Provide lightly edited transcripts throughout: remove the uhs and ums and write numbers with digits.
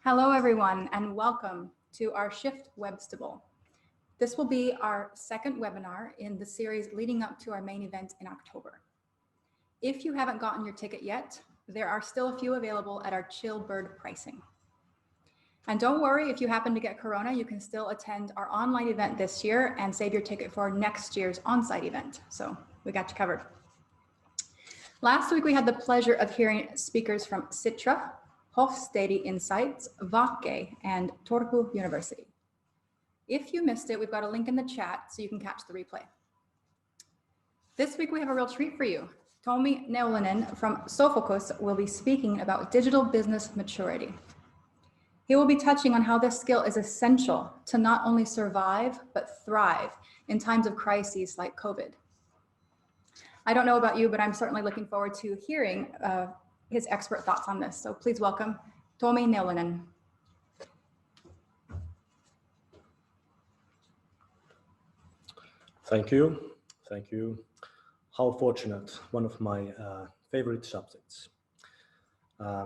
Hello, everyone, and welcome to our Shift Webstival. This will be our second webinar in the series leading up to our main event in October. If you haven't gotten your ticket yet, there are still a few available at our Chill Bird pricing. And don't worry, if you happen to get Corona, you can still attend our online event this year and save your ticket for next year's on-site event. So we got you covered. Last week, we had the pleasure of hearing speakers from Citra, Hofstede Insights, Vake, and Turku University. If you missed it, we've got a link in the chat so you can catch the replay. This week, we have a real treat for you. Tomi Neulanen from Sofocus will be speaking about digital business maturity. He will be touching on how this skill is essential to not only survive, but thrive in times of crises like COVID. I don't know about you, but I'm certainly looking forward to hearing his expert thoughts on this. So please welcome Tomi Neulanen. Thank you. Thank you. How fortunate, one of my favorite subjects. Nice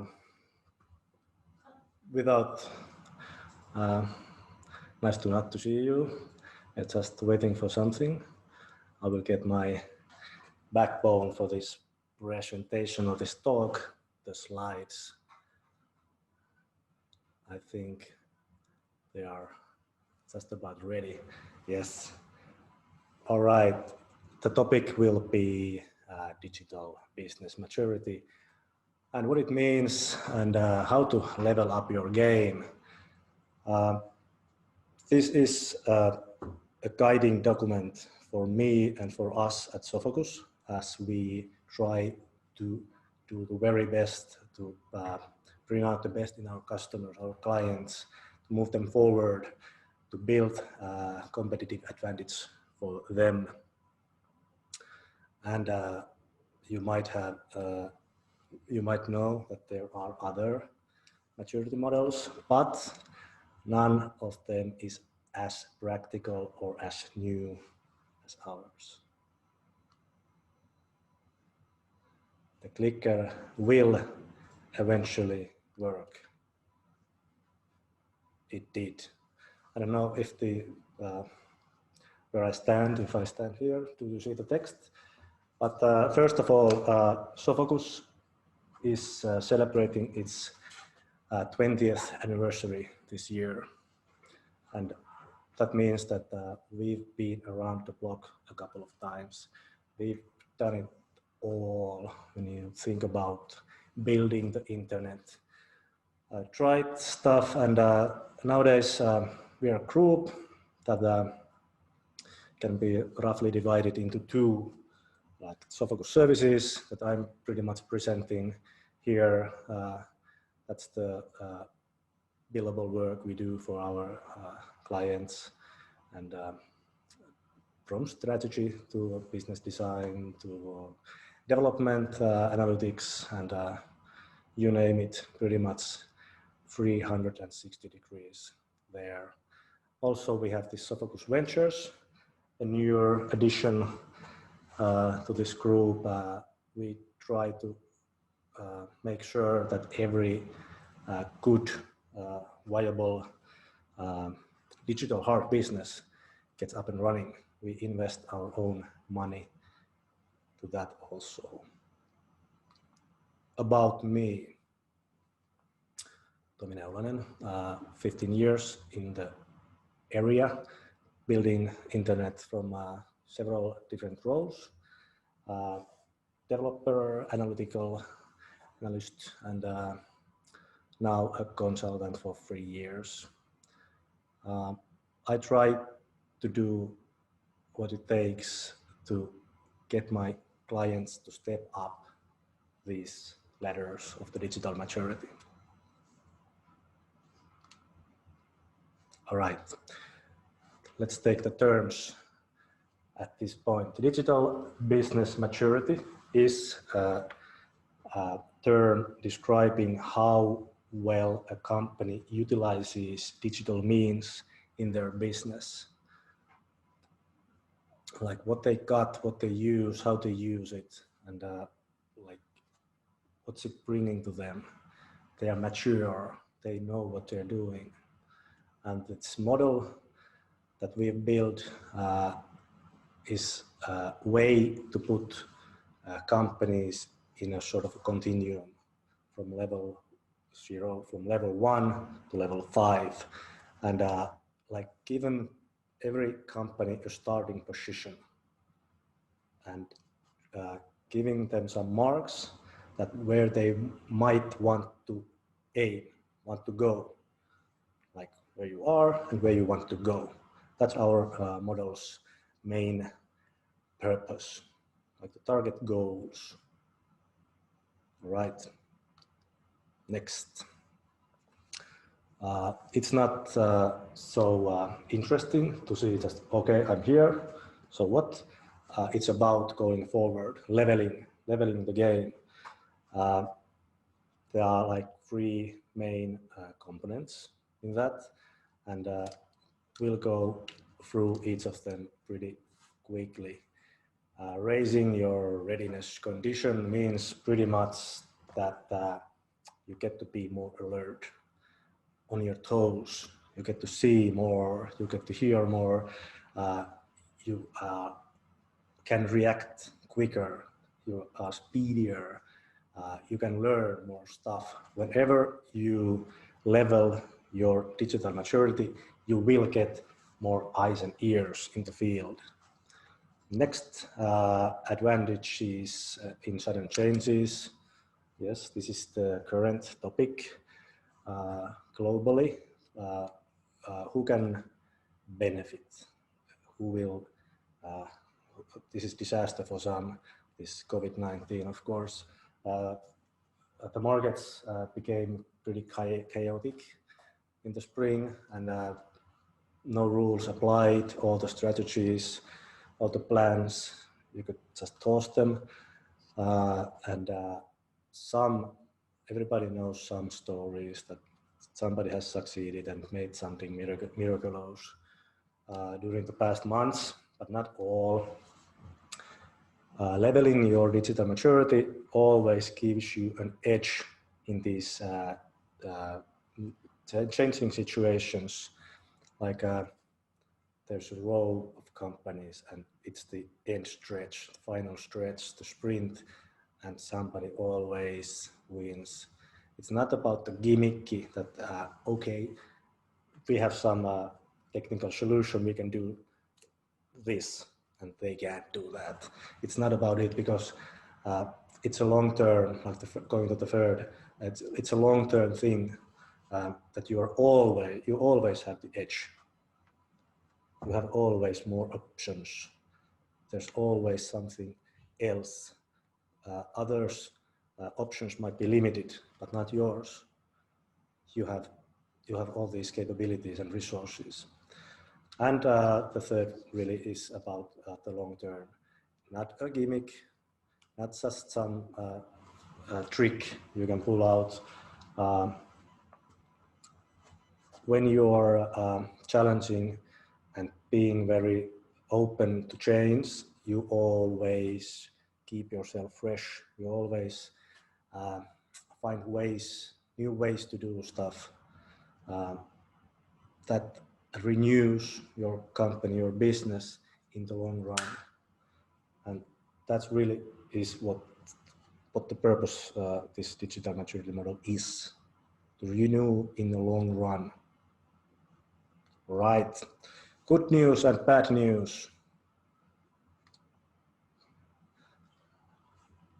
to not to see you. I'm just waiting for something. I will get my backbone for this presentation of this talk, the slides. I think they are just about ready. Yes. All right. The topic will be digital business maturity and what it means and how to level up your game. This is a guiding document for me and for us at Sofocus as we try to do the very best to bring out the best in our customers, our clients, to move them forward, to build competitive advantage for them. And you might know that there are other maturity models, but none of them is as practical or as new as ours. The clicker will eventually work. It did. I don't know if where I stand, if I stand here, do you see the text? But first of all, Sofocus is celebrating its 20th anniversary this year. And that means that we've been around the block a couple of times. We've done it all when you think about building the internet. Tried stuff, and nowadays we are a group that can be roughly divided into two, like Sofocus services that I'm pretty much presenting here. That's the billable work we do for our clients, and from strategy to business design to development, analytics, and you name it, pretty much 360 degrees there. Also, we have this Sofocus Ventures, a newer addition to this group. We try to make sure that every good, viable digital hard business gets up and running. We invest our own money to that also. About me, Tomi Neulanen, 15 years in the area, building internet from several different roles, developer, analytical analyst, and now a consultant for 3 years. I try to do what it takes to get my clients to step up these ladders of the digital maturity. All right, let's take the terms at this point. Digital business maturity is a term describing how well a company utilizes digital means in their business. Like what they got, what they use, how they use it, and like what's it bringing to them. They are mature they know what they're doing. And this model that we've built is a way to put companies in a sort of a continuum from level 0, from level 1 to level 5. And like given every company a starting position and giving them some marks that where they might want to aim, want to go, like where you are and where you want to go. That's our model's main purpose, like the target goals. All right, next. It's not so interesting to see just, okay, I'm here, so what? It's about going forward, leveling the game. There are like 3 main components in that, and we'll go through each of them pretty quickly. Raising your readiness condition means pretty much that you get to be more alert, on your toes, you get to see more, you get to hear more, you can react quicker, you are speedier, you can learn more stuff. Whenever you level your digital maturity, you will get more eyes and ears in the field. Next advantage is in sudden changes. Yes, this is the current topic globally. Who can benefit? Who will? This is disaster for some. This COVID-19, of course. The markets became pretty chaotic in the spring, and no rules applied. All the strategies, all the plans, you could just toss them. And everybody knows some stories that somebody has succeeded and made something miraculous during the past months, but not all. Leveling your digital maturity always gives you an edge in these changing situations. Like there's a row of companies and it's the end stretch, the final stretch, the sprint, and somebody always wins. It's not about the gimmicky that, okay, we have some technical solution, we can do this, and they can't do that. It's not about it because it's a long-term, like going to the third, it's a long-term thing that you always have the edge. You have always more options. There's always something else. Others' options might be limited, but not yours. You have all these capabilities and resources. And the third really is about the long term, not a gimmick, not just some trick you can pull out. When you're challenging and being very open to change, you always keep yourself fresh. You always find new ways to do stuff that renews your company, your business in the long run. And that's really is what the purpose this digital maturity model is, to renew in the long run. Right. Good news and bad news.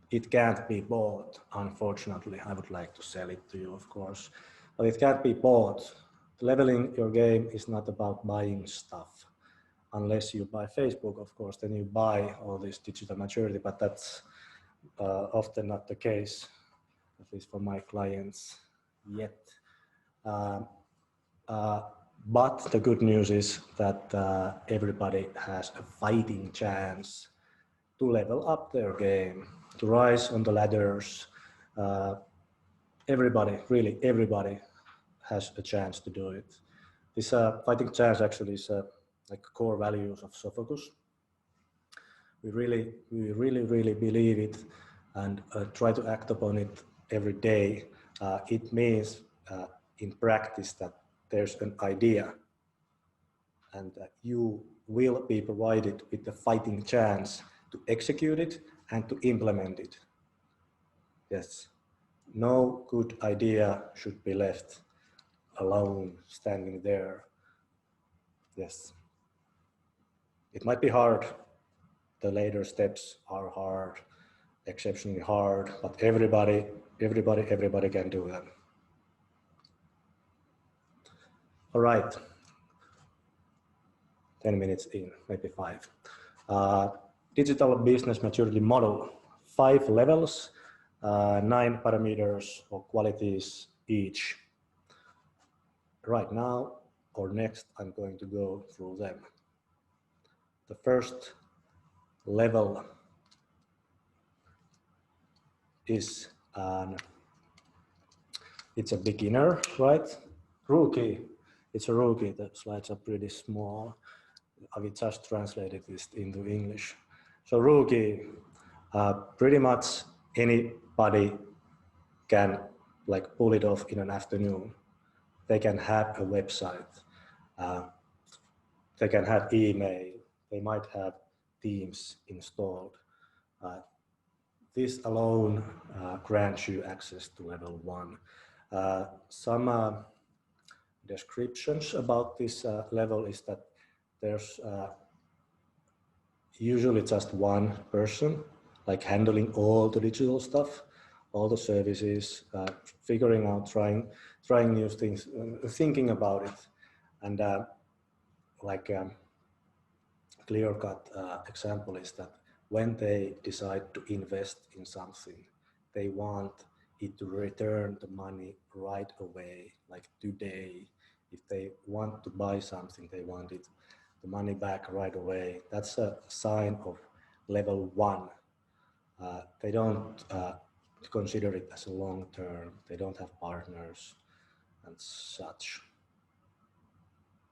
It can't be bought, unfortunately. I would like to sell it to you, of course, but it can't be bought. Leveling your game is not about buying stuff. Unless you buy Facebook, of course, then you buy all this digital maturity, but that's often not the case, at least for my clients yet. But the good news is that everybody has a fighting chance to level up their game, to rise on the ladders. Everybody, really everybody has a chance to do it. This fighting chance actually is like core values of Sophocus. We really believe it and try to act upon it every day. It means in practice that there's an idea and that you will be provided with the fighting chance to execute it and to implement it. Yes, no good idea should be left alone, standing there. Yes, it might be hard. The later steps are hard, exceptionally hard, but everybody can do them. All right, 10 minutes in, maybe 5. Digital business maturity model, 5 levels, 9 parameters or qualities each. Right now or next, I'm going to go through them. The first level is it's a beginner, right? Rookie. It's a rookie. The slides are pretty small. I will just translated this into English. So rookie, pretty much anybody can like pull it off in an afternoon. They can have a website. They can have email. They might have Teams installed. This alone grants you access to level 1. Some descriptions about this level is that there's usually just one person like handling all the digital stuff, all the services, figuring out, trying new things, thinking about it. And clear-cut example is that when they decide to invest in something, they want it to return the money right away, like today. If they want to buy something, they want it, the money back right away. That's a sign of level 1. They don't consider it as a long term. They don't have partners and such.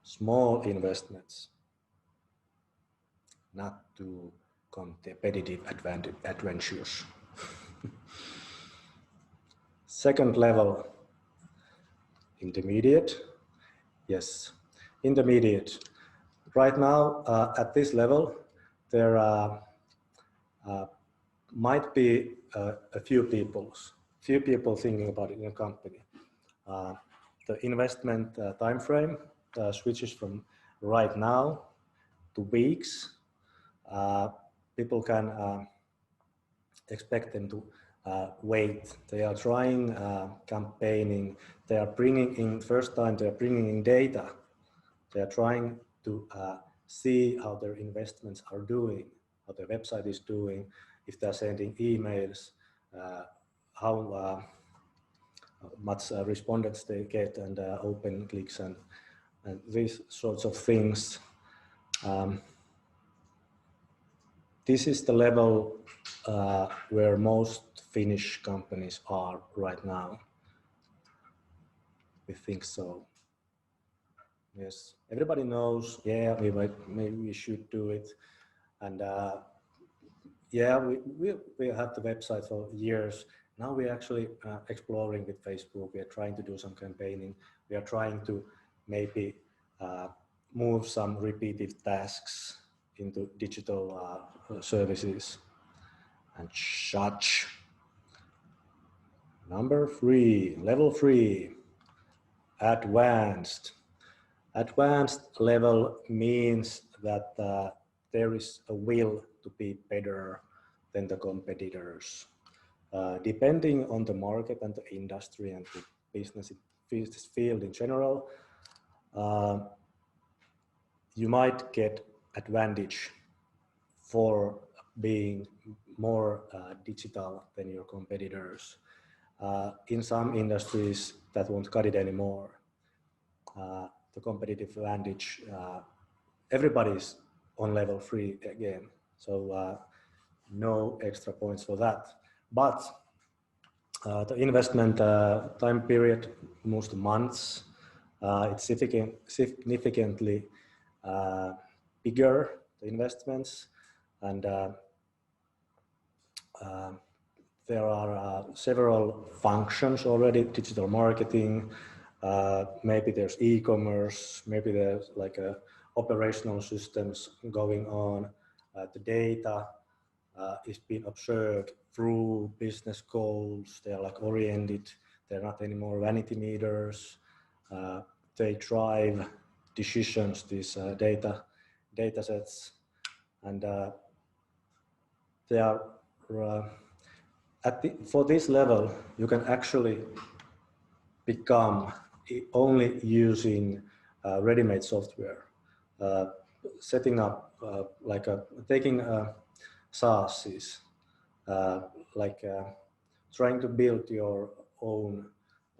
Small investments, not too competitive adventures. Second level, intermediate. Yes, intermediate. Right now, at this level, there might be a few people thinking about it in a company. The investment time frame switches from right now to weeks. People can expect them to wait. They are trying campaigning. They are bringing in, first time they are bringing in data. They are trying to see how their investments are doing, how their website is doing, if they're sending emails, how much respondents they get and open clicks and these sorts of things. This is the level where most Finnish companies are right now. We think so. Yes, everybody knows, yeah, maybe we should do it. And yeah, we had the website for years. Now we're actually exploring with Facebook. We are trying to do some campaigning. We are trying to maybe move some repetitive tasks into digital services and such. Number 3, level 3, advanced. Advanced level means that there is a will to be better than the competitors. Depending on the market and the industry and the business field in general, you might get advantage for being more digital than your competitors. In some industries that won't cut it anymore. The competitive advantage, everybody's on level 3 again, so no extra points for that. But the investment time period moves to months. It's significantly bigger, the investments, and there are several functions already, digital marketing, maybe there's e-commerce, maybe there's like operational systems going on. The data is being observed through business goals. They're like oriented. They're not anymore vanity meters. They drive decisions, these data sets, and they are for this level, you can actually become only using ready-made software, setting up taking SaaS, trying to build your own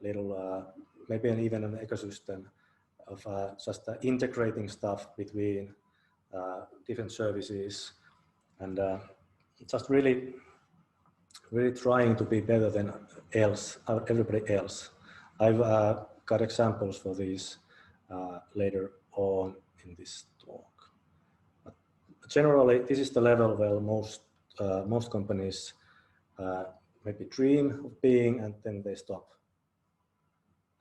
little, maybe even an ecosystem of just integrating stuff between different services, and just really trying to be better than everybody else. I've got examples for these later on in this talk. But generally, this is the level where most companies maybe dream of being, and then they stop.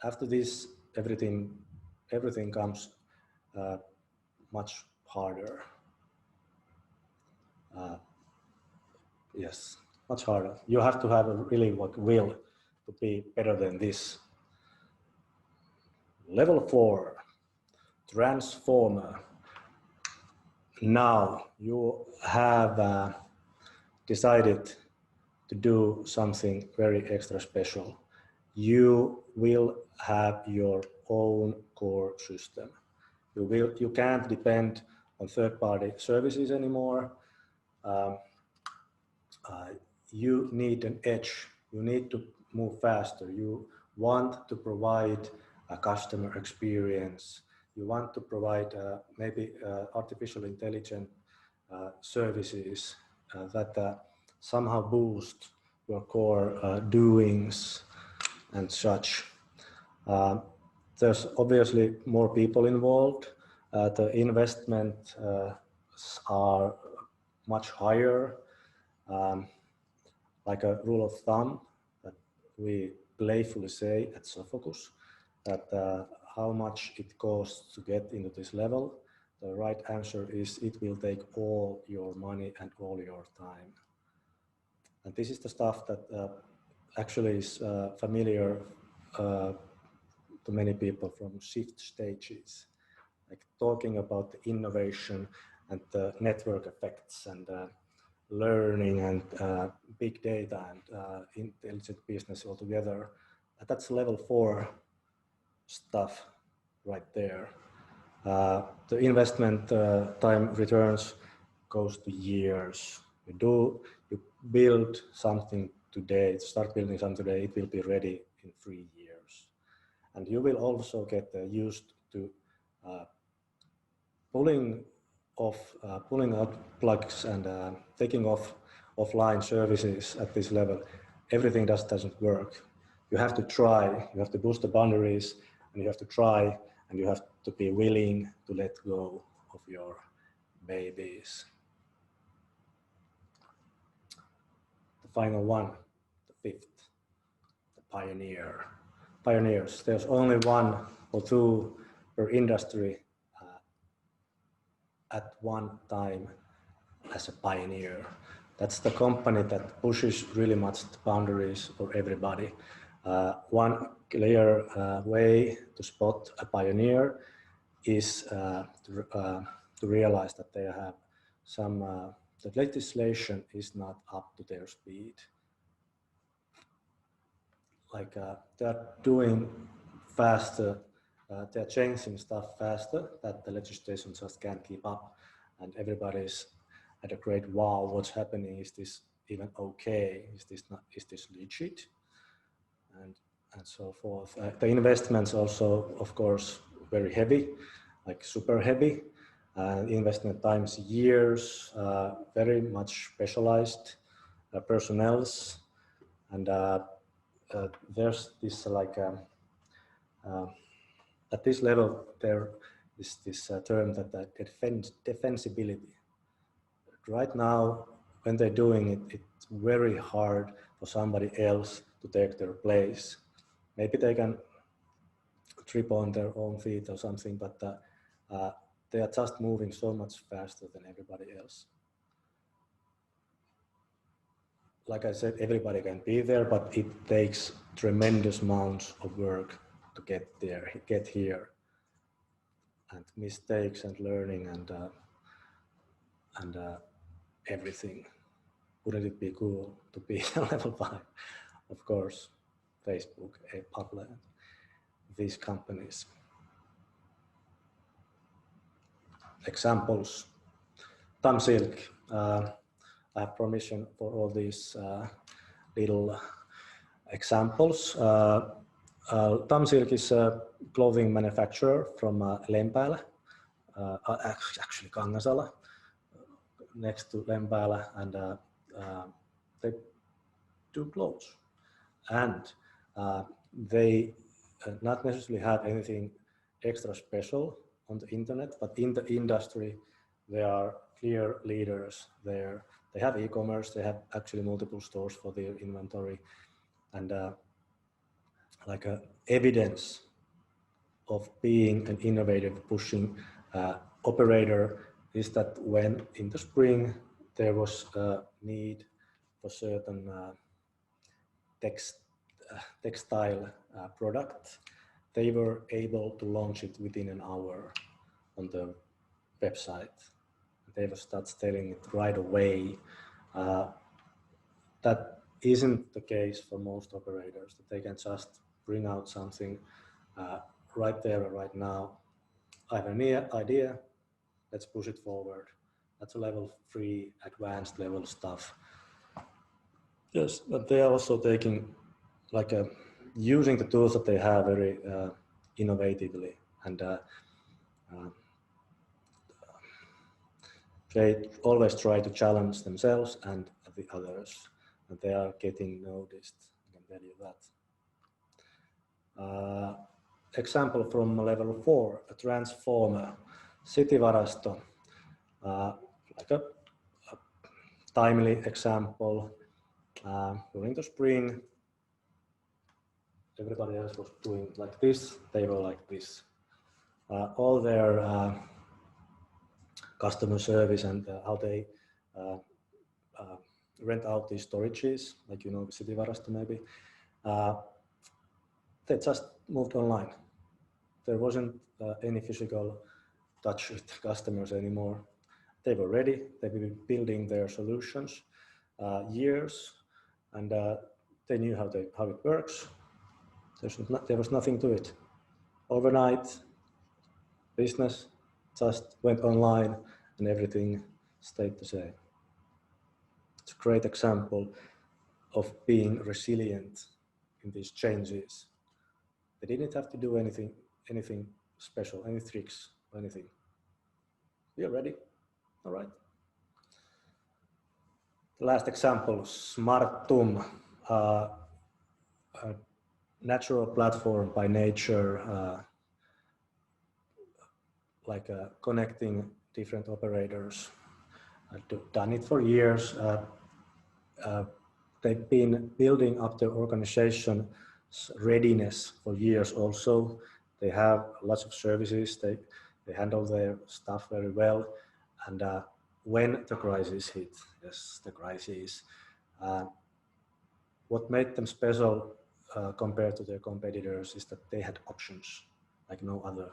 After this, everything comes much harder. Yes, much harder. You have to have a really will to be better than this. Level 4, transformer. Now you have decided to do something very extra special. You will have your own core system. You can't depend on third-party services anymore. You need an edge. You need to move faster. You want to provide a customer experience. You want to provide maybe artificial intelligence services that somehow boost your core doings and such. There's obviously more people involved. The investment are much higher. Like a rule of thumb that we playfully say at Sophocus, that how much it costs to get into this level. The right answer is it will take all your money and all your time. And this is the stuff that actually is familiar to many people from shift stages, like talking about the innovation and the network effects and learning and big data and intelligent business altogether. That's level 4 stuff right there. The investment time returns goes to years. You build something today, start building something today, it will be ready in 3 years. And you will also get used to pulling out plugs and taking off offline services at this level. Everything doesn't work. You have to try, you have to boost the boundaries, and you have to try, and you have to be willing to let go of your babies. The final one, the 5th, the pioneer. Pioneers, there's only 1 or 2 per industry at one time as a pioneer. That's the company that pushes really much the boundaries for everybody. One clear way to spot a pioneer is to realize that they have the legislation is not up to their speed. Like they're doing faster, they're changing stuff faster that the legislation just can't keep up, and everybody's at a great wow, what's happening? Is this even okay? Is this legit? And so forth. The investments also, of course, very heavy, like super heavy. Investment times years, very much specialized personnels, and there's this like at this level there is this term that defensibility. Right now, when they're doing it, it's very hard for somebody else to take their place. Maybe they can trip on their own feet or something, but they are just moving so much faster than everybody else. Like I said, everybody can be there, but it takes tremendous amounts of work to get there, get here, and mistakes and learning and everything. Wouldn't it be cool to be level 5? Of course, Facebook, Apple, these companies. Examples. Tamsilk. I have permission for all these little examples. Tamsilk is a clothing manufacturer from Lempäälä, actually Kangasala, next to Lempäälä, and they do clothes. And they not necessarily have anything extra special on the internet, but in the industry, they are clear leaders there. They have e-commerce, they have actually multiple stores for their inventory, and like evidence of being an innovative, pushing operator is that when in the spring there was a need for certain textile product, they were able to launch it within an hour on the website. They will start selling it right away. That isn't the case for most operators, that they can just bring out something right there or right now. I have an idea, let's push it forward. That's a level 3 advanced level stuff. Yes, but they are also taking like using the tools that they have very innovatively, and they always try to challenge themselves and the others, and they are getting noticed. I can tell you that. Example from level 4, a transformer, Cityvarasto, like a timely example. During the spring, everybody else was doing like this, they were like this. All their customer service and how they rent out these storages, like you know, Cityvarasto maybe, they just moved online. There wasn't any physical touch with customers anymore. They were ready, they've been building their solutions years, and they knew how it works. There was nothing to it. Overnight, business just went online and everything stayed the same. It's a great example of being resilient in these changes. They didn't have to do anything special, any tricks or anything. We are ready, all right. The last example, Smartum, a natural platform by nature, like connecting different operators. I've done it for years. They've been building up their organization's readiness for years also. They have lots of services. They handle their stuff very well. And when the crisis hit, yes, the crisis, what made them special compared to their competitors is that they had options like no other.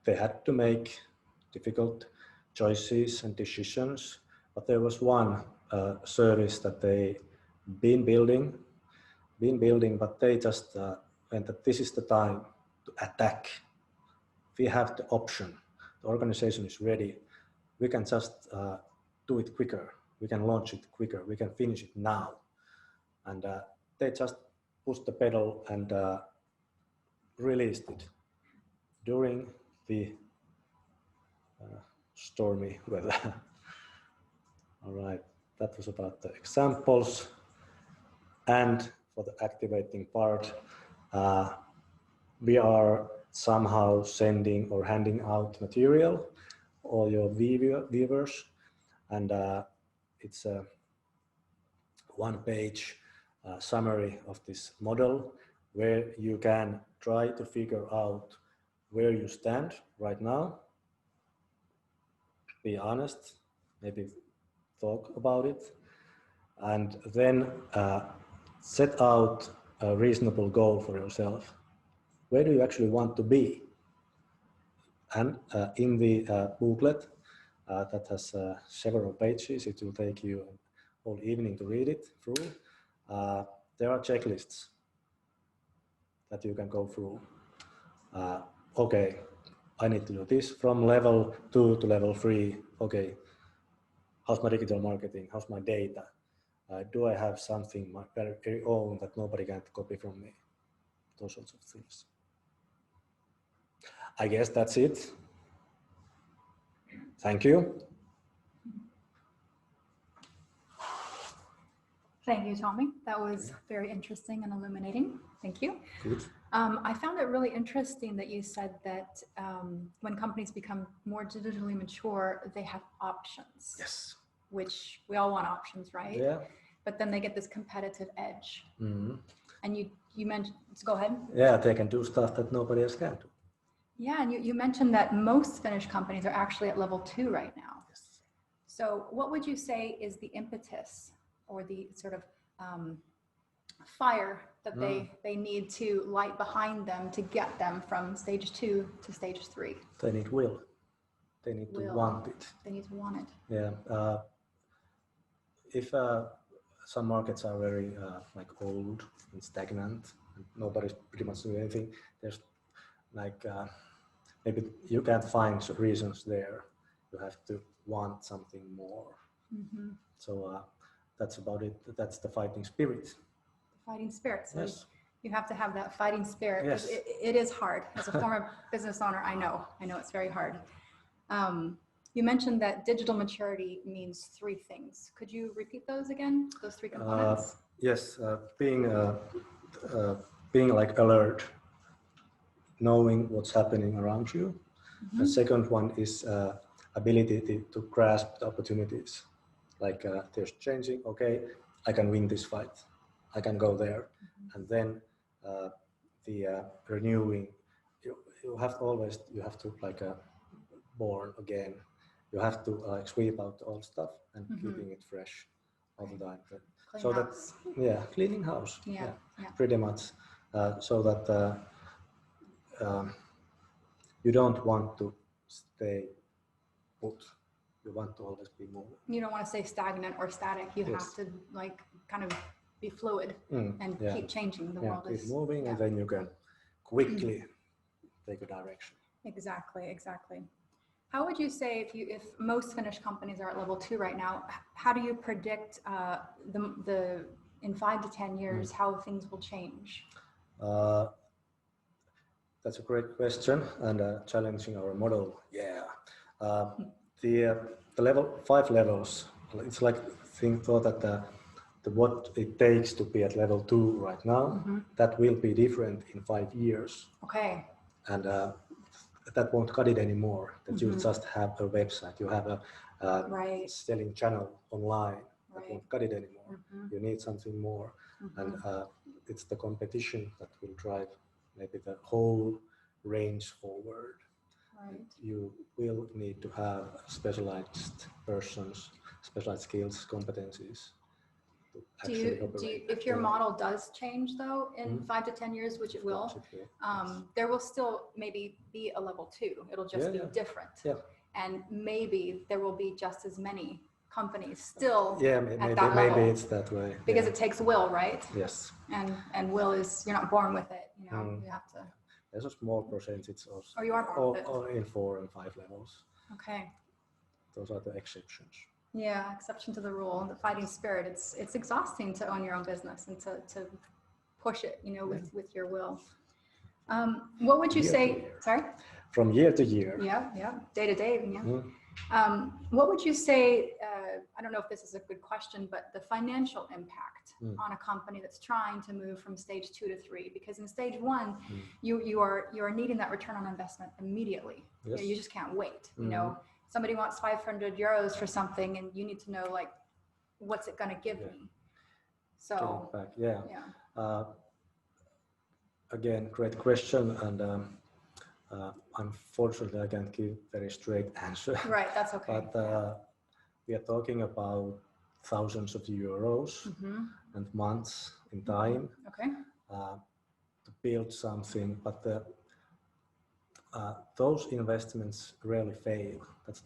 They had to make difficult choices and decisions, but there was one service that they been building, but they just went that this is the time to attack. We have the option, the organization is ready, we can just do it quicker, we can launch it quicker, we can finish it now. And they just pushed the pedal and released it during the stormy weather. All right, that was about the examples. And for the activating part, we are somehow sending or handing out material, all your viewers, and it's a one-page summary of this model. where you can try to figure out where you stand right now, be honest, maybe talk about it, and then set out a reasonable goal for yourself. Where do you actually want to be? And in the booklet that has several pages, it will take you all evening to read it through. There are checklists that you can go through. Okay, I need to do this from level 2 to level 3. Okay, how's my digital marketing? How's my data? Do I have something my very own that nobody can copy from me? Those sorts of things. I guess that's it. Thank you. Thank you, Tommy. That was very interesting and illuminating. Thank you. Good. I found it really interesting that you said that when companies become more digitally mature, they have options. Yes. Which we all want options, right? Yeah. But then they get this competitive edge. Mm-hmm. And you mentioned, go ahead. Yeah, they can do stuff that nobody else can do. Yeah, and you mentioned that most Finnish companies are actually at level 2 right now. Yes. So what would you say is the impetus or the sort of fire that they need to light behind them to get them from stage 2 to stage 3? They need will. They need to want it. They need to want it. Yeah. If some markets are very like old and stagnant, and nobody's pretty much doing anything, there's like maybe you can't find reasons there. You have to want something more. Mm-hmm. So that's about it. That's the fighting spirit. The fighting spirit. So yes. You have to have that fighting spirit. Yes. It is hard. As a former business owner, I know it's very hard. You mentioned that digital maturity means 3 things. Could you repeat those again? Those 3 components? Yes, being like alert, knowing what's happening around you. Mm-hmm. The second one is ability to grasp the opportunities. Like there's changing, okay, I can win this fight. I can go there. Mm-hmm. And then the renewing, you have to like born again. You have to like sweep out the old stuff and keeping it fresh all the time. So that's cleaning house. Yeah. Pretty much. So that you don't want to stay put. You want to always be moving. You don't want to stay stagnant or static. You have to like kind of be fluid and keep changing. The world is moving, and then you can quickly take a direction. Exactly. How would you say if most Finnish companies are at level 2 right now, how do you predict the in 5 to 10 years how things will change? That's a great question and challenging our model. Yeah, the level 5 levels. It's like thought that the what it takes to be at level 2 right now. That will be different in 5 years. Okay. And that won't cut it anymore. That you just have a website, you have a selling channel online. That won't cut it anymore. You need something more, and it's the competition that will drive maybe the whole range forward. Right. You will need to have specialized persons, specialized skills, competencies. If your model does change though in 5 to 10 years, which it will, there will still maybe be a level 2. It'll just be different. Yeah. And maybe there will be just as many companies still at that level. Maybe it's that way. Because it takes will, right? Yes. And will is, you're not born with it. You have to. There's a small percentage also. Oh, you are born with it? Or in 4 and 5 levels. Okay. Those are the exceptions. Yeah, exception to the rule. The fighting spirit. It's exhausting to own your own business and to push it, with your will. What would you say? Sorry. From year to year. Yeah, day to day. Yeah. What would you say? I don't know if this is a good question, but the financial impact on a company that's trying to move from stage 2 to 3, because in stage 1, you are needing that return on investment immediately. Yes. You just can't wait. Somebody wants 500 euros for something, and you need to know like, what's it going to give me? So back. again, great question, and unfortunately, I can't give very straight answer. Right, that's okay. But we are talking about thousands of euros and months in time Okay. to build something, but those investments rarely fail. That's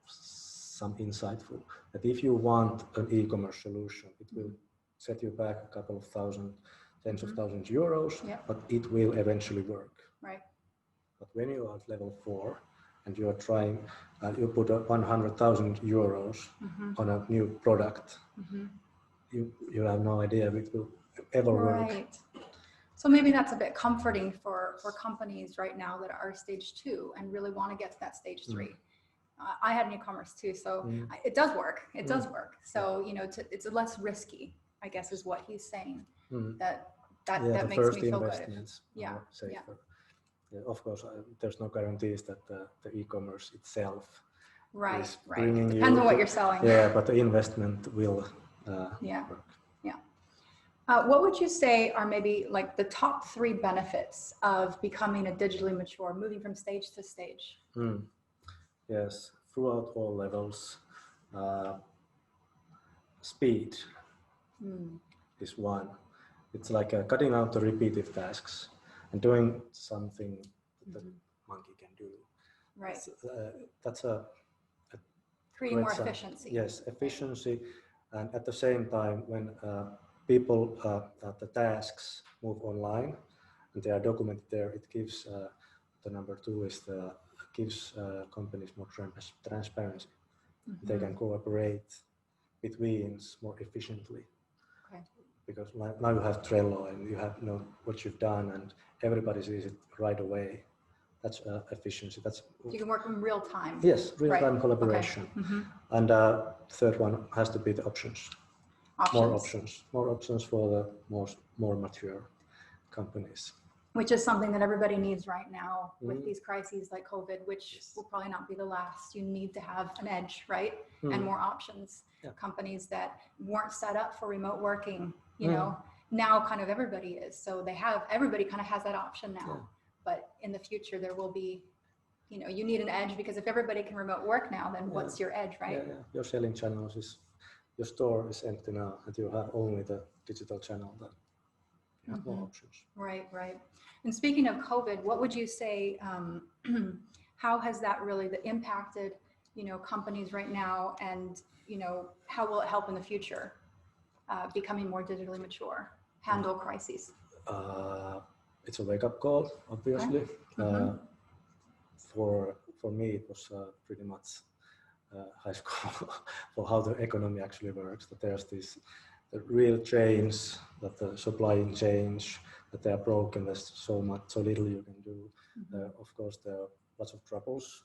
some insightful. That if you want an e-commerce solution, it will set you back a couple of thousand, tens of thousands euros, but it will eventually work. Right. But when you are at level 4 and you are trying, you put 100,000 euros on a new product, you have no idea if it will ever work. Right. So maybe that's a bit comforting for companies right now that are stage 2 and really want to get to that stage 3. I had an e-commerce too, so it does work. It does work. So, you know, it's less risky, I guess, is what he's saying. That makes me feel good. Yeah, safer. Yeah, of course, there's no guarantees that the e-commerce itself is bringing Depends you on what you're selling. Yeah, but the investment will work. Yeah. What would you say are maybe like the top 3 benefits of becoming a digitally mature, moving from stage to stage? Yes, throughout all levels, speed is one. It's like cutting out the repetitive tasks and doing something that the monkey can do. Right. That's a creating more efficiency. Yes, efficiency, and at the same time, when people the tasks move online and they are documented there, it gives the number 2 is gives companies more transparency. They can cooperate between more efficiently. Okay. Because now you have Trello and you have know what you've done and everybody sees it right away. That's efficiency. That's you can work in real time. Yes, real-time collaboration. Okay. And third one has to be the options. More options for the more mature companies. Which is something that everybody needs right now with these crises like COVID, which will probably not be the last. You need to have an edge, right? And more options. Yeah. Companies that weren't set up for remote working, you know, now kind of everybody is. So everybody kind of has that option now. Yeah. But in the future, there will be, you know, you need an edge because if everybody can remote work now, then what's your edge, right? Yeah. Your selling channels your store is empty now and you have only the digital channel that you have more options. Right. And speaking of COVID, what would you say, how has that really impacted, you know, companies right now, and, you know, how will it help in the future, becoming more digitally mature, handle crises? It's a wake-up call, obviously. Okay. For me, it was pretty much high school for how the economy actually works. That there's this real change, that the supply change, that they are broken. There's so little you can do. Of course, there are lots of troubles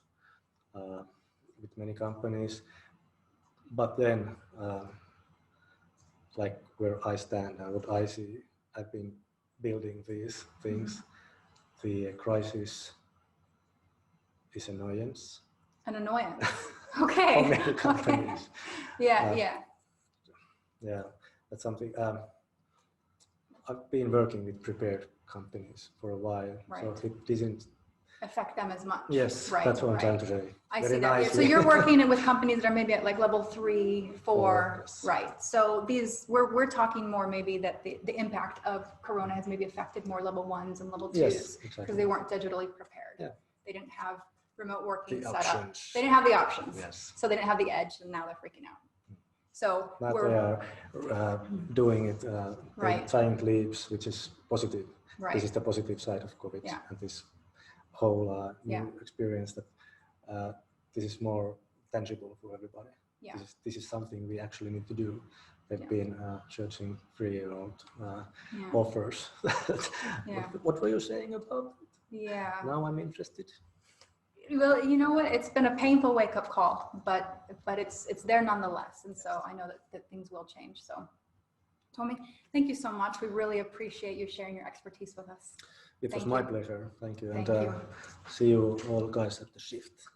with many companies, but then, like where I stand and what I see, I've been building these things. The crisis is annoyance. An annoyance. Okay. For many companies. Okay. Yeah, that's something. I've been working with prepared companies for a while, so it doesn't affect them as much. Yes, that's what I'm trying to say. I see that. Yeah, so you're working with companies that are maybe at like level 3, 4, yes. Right? So these we're talking more maybe that the impact of Corona has maybe affected more level 1s and level 2s, yes, because they weren't digitally prepared. Yeah. They didn't have remote working set up. They didn't have the options. Yes. So they didn't have the edge, and now they're freaking out. So now they are doing it giant leaps, which is positive. Right. This is the positive side of COVID, and this whole new experience that this is more tangible for everybody. Yeah. This is something we actually need to do. They've been searching 3-year-old offers. What were you saying about it? Yeah. Now I'm interested. Well, you know what? It's been a painful wake-up call, but it's there nonetheless, and so I know that things will change. So, Tommy, thank you so much. We really appreciate you sharing your expertise with us. It was my pleasure. Thank you. Thank and you. See you all guys at the shift.